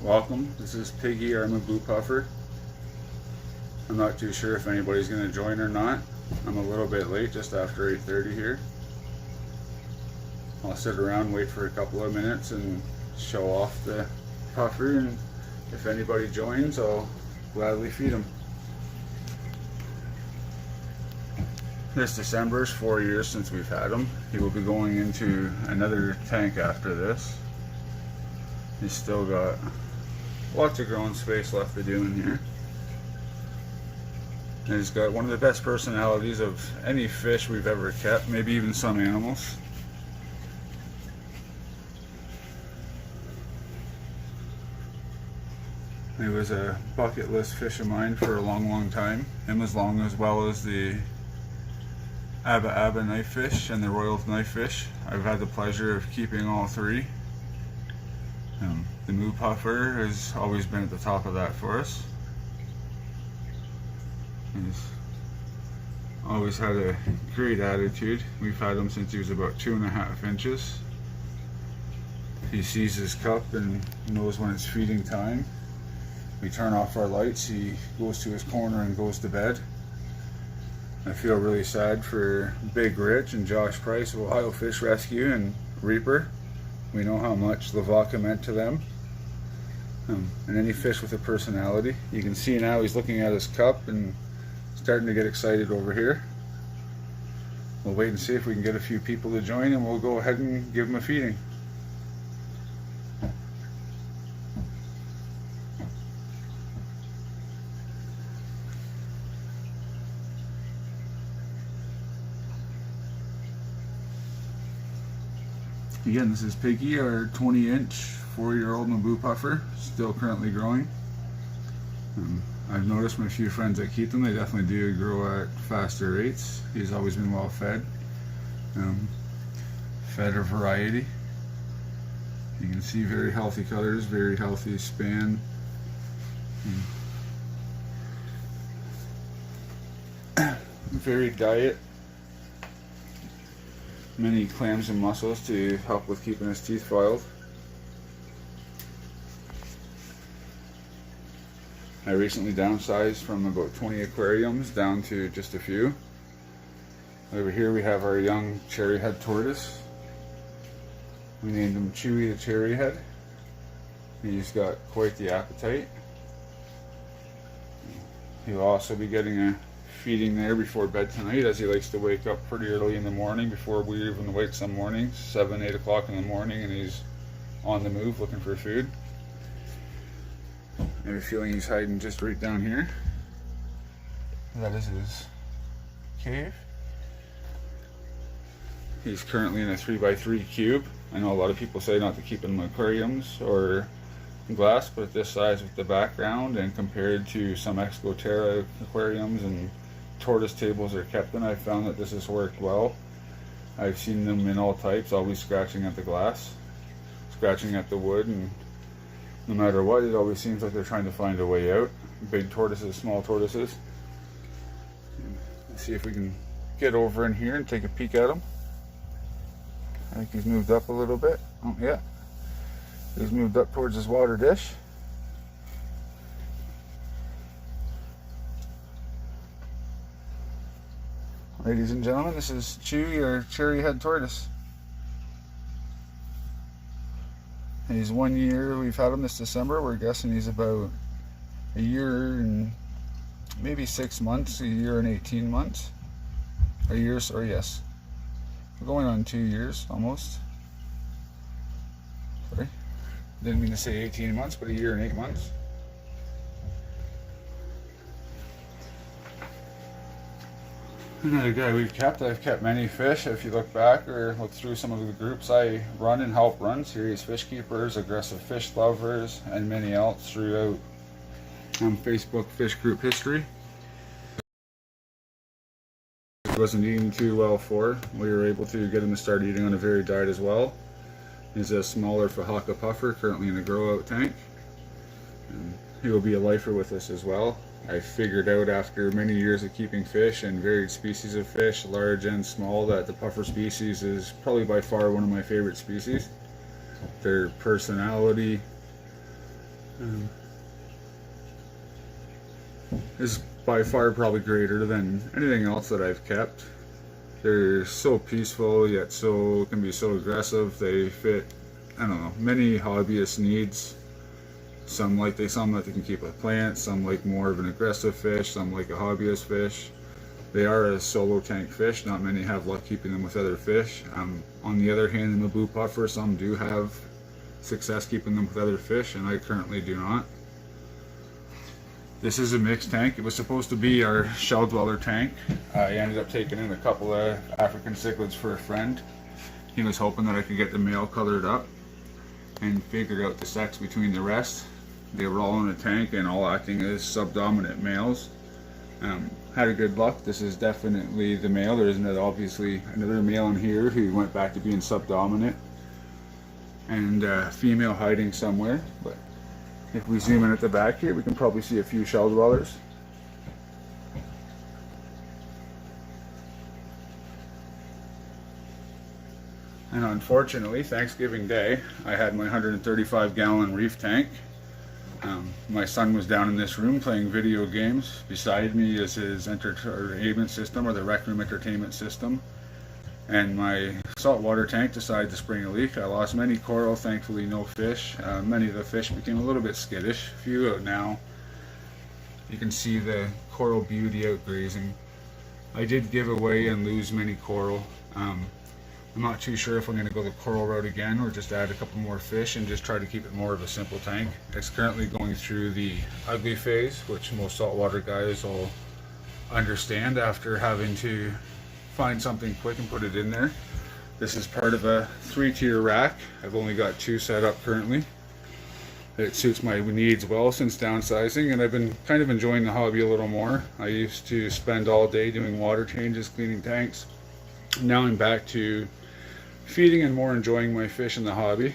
Welcome, this is Piggy, our blue puffer. I'm not too sure if anybody's going to join or not. I'm a little bit late, just after 8:30 here. I'll sit around, wait for a couple of minutes and show off the puffer, and if anybody joins, I'll gladly feed them. This December is 4 years since we've had him. He will be going into another tank after this. He's still got lots of growing space left to do in here. And he's got one of the best personalities of any fish we've ever kept, maybe even some animals. He was a bucket list fish of mine for a long time. Him as well as the Abba knife fish and the Royal knife fish. I've had the pleasure of keeping all three. The moo puffer has always been at the top of that for us. He's always had a great attitude. We've had him since he was about 2.5 inches. He sees his cup and knows when it's feeding time. We turn off our lights, he goes to his corner and goes to bed. I feel really sad for Big Rich and Josh Price of Ohio Fish Rescue and Reaper. We know how much Lavaca meant to them. And any fish with a personality. You can see now he's looking at his cup and starting to get excited over here. We'll wait and see if we can get a few people to join, and we'll go ahead and give him a feeding. Again, this is Piggy, our 20-inch, 4-year-old Naboo puffer, still currently growing. I've noticed from a few friends that keep them, they definitely do grow at faster rates. He's always been well fed. Fed a variety. You can see very healthy colors, very healthy span. Varied diet. Many clams and mussels to help with keeping his teeth filed. I recently downsized from about 20 aquariums down to just a few. Over here we have our young cherryhead tortoise. We named him Chewy the Cherryhead. He's got quite the appetite. He'll also be getting a feeding there before bed tonight, as he likes to wake up pretty early in the morning before we even wake some mornings, 7-8 o'clock in the morning, and he's on the move looking for food. I have a feeling he's hiding just right down here. That is his cave. He's currently in a 3x3 cube. I know a lot of people say not to keep him in aquariums or glass, but at this size with the background and compared to some Excoterra aquariums and tortoise tables they're kept in, I've found that this has worked well. I've seen them in all types, always scratching at the glass, scratching at the wood, and no matter what, it always seems like they're trying to find a way out. Big tortoises, small tortoises. Let's see if we can get over in here and take a peek at him. I think he's moved up a little bit. Oh yeah, he's moved up towards his water dish. Ladies and gentlemen, this is Chewy, or cherryhead tortoise. He's 1 year, we've had him this December. We're guessing he's about a year and maybe 6 months, a year and 18 months. A year, sorry, yes. We're going on 2 years, almost. Sorry, didn't mean to say 18 months, but a year and 8 months. Another guy I've kept many fish. If you look back or look through some of the groups I run and help run, Serious Fish Keepers, Aggressive Fish Lovers, and many else throughout Facebook fish group history. He wasn't eating too well for. We were able to get him to start eating on a varied diet as well. He's a smaller Fahaka puffer, currently in a grow out tank. And he will be a lifer with us as well. I figured out after many years of keeping fish and varied species of fish, large and small, that the puffer species is probably by far one of my favorite species. Their personality, is by far probably greater than anything else that I've kept. They're so peaceful yet can be so aggressive. They fit, I don't know, many hobbyist needs. Some like they can keep a plant, some like more of an aggressive fish, some like a hobbyist fish. They are a solo tank fish. Not many have luck keeping them with other fish. On the other hand, the Naboo puffer, some do have success keeping them with other fish, and I currently do not. This is a mixed tank. It was supposed to be our shell dweller tank. I ended up taking in a couple of African cichlids for a friend. He was hoping that I could get the male colored up and figure out the sex between the rest. They were all in a tank and all acting as subdominant males. Had a good luck. This is definitely the male. There is obviously another male in here who went back to being subdominant, and female hiding somewhere. But if we zoom in at the back here, we can probably see a few shell dwellers. And unfortunately, Thanksgiving Day, I had my 135-gallon reef tank. My son was down in this room playing video games. Beside me is his entertainment system, or the rec room entertainment system. And my saltwater tank decided to spring a leak. I lost many coral, thankfully no fish. Many of the fish became a little bit skittish. A few out now. You can see the coral beauty out grazing. I did give away and lose many coral. I'm not too sure if I'm going to go the coral route again or just add a couple more fish and just try to keep it more of a simple tank. It's currently going through the ugly phase, which most saltwater guys will understand after having to find something quick and put it in there. This is part of a 3-tier rack. I've only got 2 set up currently. It suits my needs well since downsizing, and I've been kind of enjoying the hobby a little more. I used to spend all day doing water changes, cleaning tanks. Now I'm back to feeding and more enjoying my fish in the hobby.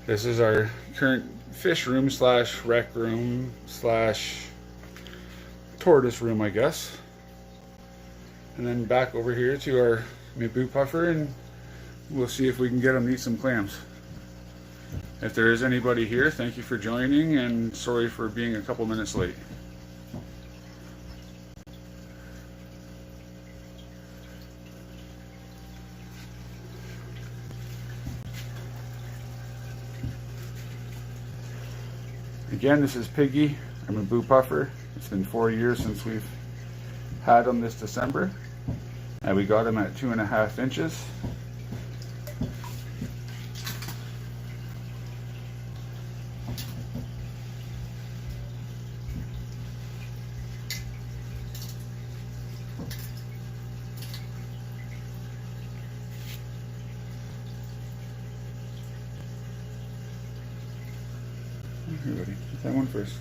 This is our current fish room / rec room / tortoise room, I guess. And then back over here to our Naboo puffer, and we'll see if we can get him to eat some clams. If there is anybody here, thank you for joining, and sorry for being a couple minutes late. Again, this is Piggy, our Naboo puffer. It's been 4 years since we've had him this December, and we got him at 2.5 inches. Here, buddy, get that one first.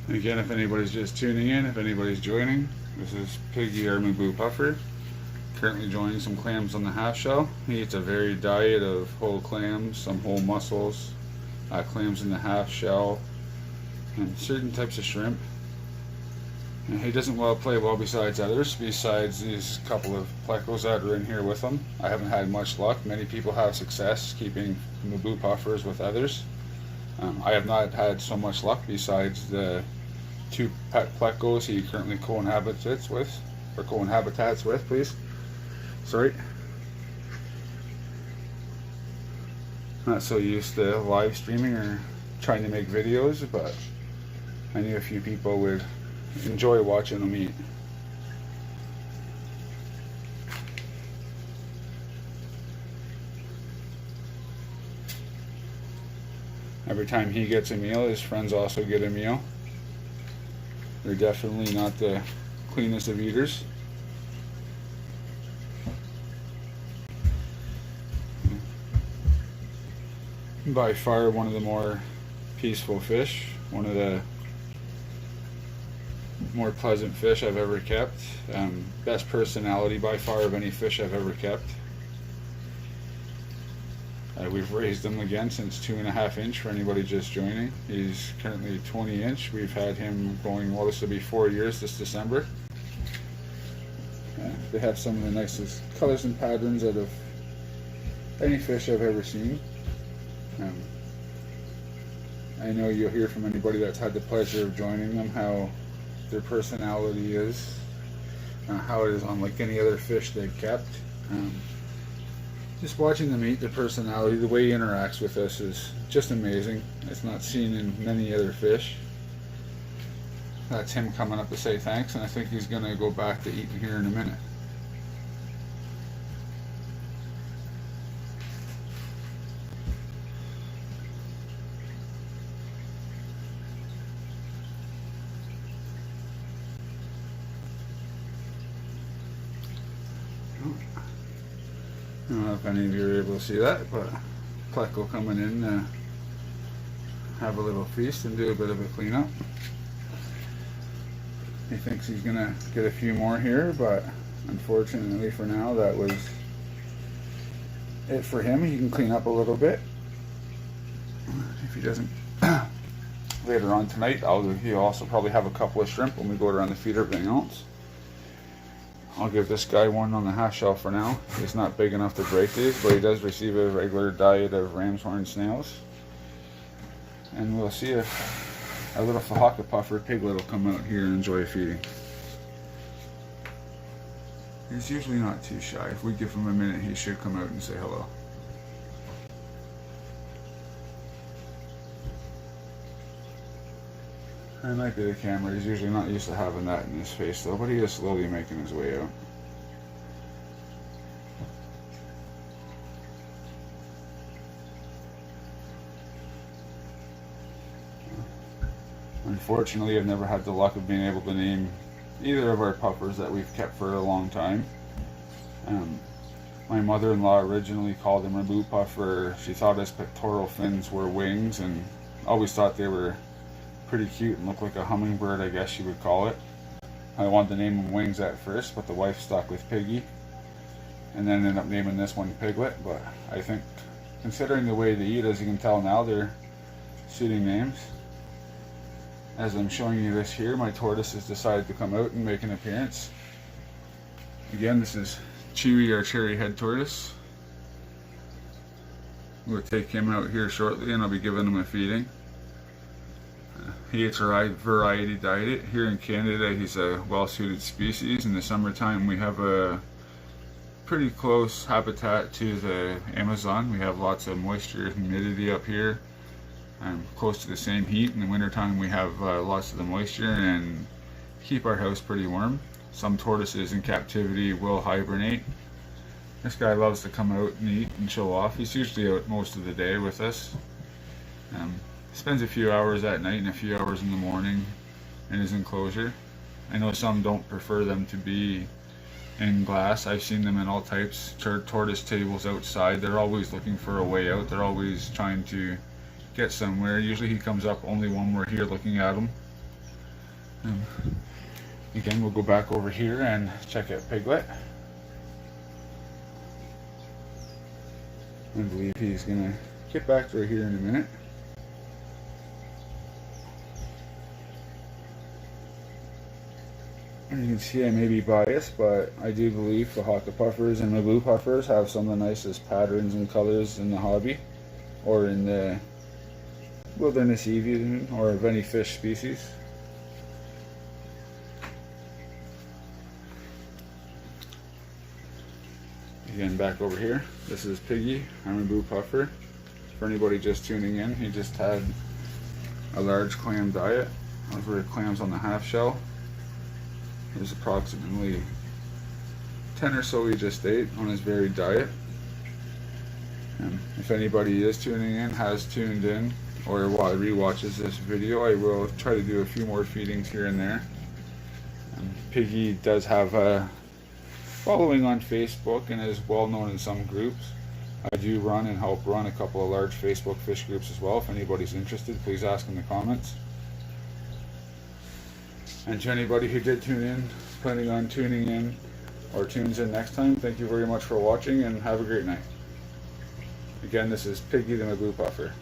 Again, if anybody's just tuning in, if anybody's joining, this is Piggy, our Naboo puffer. Currently enjoying some clams on the half shell. He eats a varied diet of whole clams, some whole mussels, clams in the half shell, and certain types of shrimp. And he doesn't play well besides others, besides these couple of plecos that are in here with him. I haven't had much luck. Many people have success keeping Naboo puffers with others. I have not had so much luck besides the 2 pet plecos he currently cohabitates with, please. Sorry. Not so used to live streaming or trying to make videos, but I knew a few people would enjoy watching them eat. Every time he gets a meal, his friends also get a meal. They're definitely not the cleanest of eaters. By far one of the more peaceful fish, one of the more pleasant fish I've ever kept. Best personality by far of any fish I've ever kept. We've raised him again since 2.5 inch for anybody just joining. He's currently 20 inch. We've had him going, well, this will be 4 years this December. They have some of the nicest colors and patterns out of any fish I've ever seen. I know you'll hear from anybody that's had the pleasure of joining them how their personality is, how it is unlike any other fish they've kept. Just watching them eat, their personality, the way he interacts with us is just amazing. It's not seen in many other fish. That's him coming up to say thanks, and I think he's going to go back to eating here in a minute. I don't know if any of you are able to see that, but Pleco coming in to have a little feast and do a bit of a cleanup. He thinks he's going to get a few more here, but unfortunately for now that was it for him. He can clean up a little bit. If he doesn't later on tonight, he'll also probably have a couple of shrimp when we go around to feed everything else. I'll give this guy one on the half shell for now. He's not big enough to break these, but he does receive a regular diet of ram's horn snails. And we'll see if our little Fahaka puffer piglet will come out here and enjoy feeding. He's usually not too shy. If we give him a minute, he should come out and say hello. That might be the camera. He's usually not used to having that in his face though, but he is slowly making his way out. Unfortunately, I've never had the luck of being able to name either of our puffers that we've kept for a long time. My mother-in-law originally called him a blue puffer. She thought his pectoral fins were wings and always thought they were pretty cute and looked like a hummingbird, I guess you would call it. I wanted to name him Wings at first, but the wife stuck with Piggy and then ended up naming this one Piglet. But I think considering the way they eat, as you can tell now, they're suiting names. As I'm showing you this here, my tortoise has decided to come out and make an appearance. Again, this is Chewy, our cherry head tortoise. We'll take him out here shortly and I'll be giving him a feeding. He eats a variety diet. Here in Canada, he's a well-suited species. In the summertime, we have a pretty close habitat to the Amazon. We have lots of moisture and humidity up here, close to the same heat. In the wintertime, we have lots of the moisture and keep our house pretty warm. Some tortoises in captivity will hibernate. This guy loves to come out and eat and show off. He's usually out most of the day with us. Spends a few hours at night and a few hours in the morning in his enclosure. I know some don't prefer them to be in glass. I've seen them in all types. Tortoise tables outside. They're always looking for a way out. They're always trying to get somewhere. Usually he comes up only when we're here looking at him. Again, we'll go back over here and check out Piglet. I believe he's gonna get back right here in a minute. You can see I may be biased, but I do believe Fahaka puffers and my blue puffers have some of the nicest patterns and colors in the hobby, or in the wilderness even, or of any fish species. Again, back over here, this is Piggy. I'm a blue puffer. For anybody just tuning in, he just had a large clam diet. Those were clams on the half shell. There's approximately 10 or so he just ate on his varied diet. And if anybody is tuning in, has tuned in, or rewatches this video, I will try to do a few more feedings here and there. Piggy does have a following on Facebook and is well known in some groups. I do run and help run a couple of large Facebook fish groups as well. If anybody's interested, please ask in the comments. And to anybody who did tune in, planning on tuning in or tunes in next time, thank you very much for watching and have a great night. Again, this is Piggy the Magoo Puffer.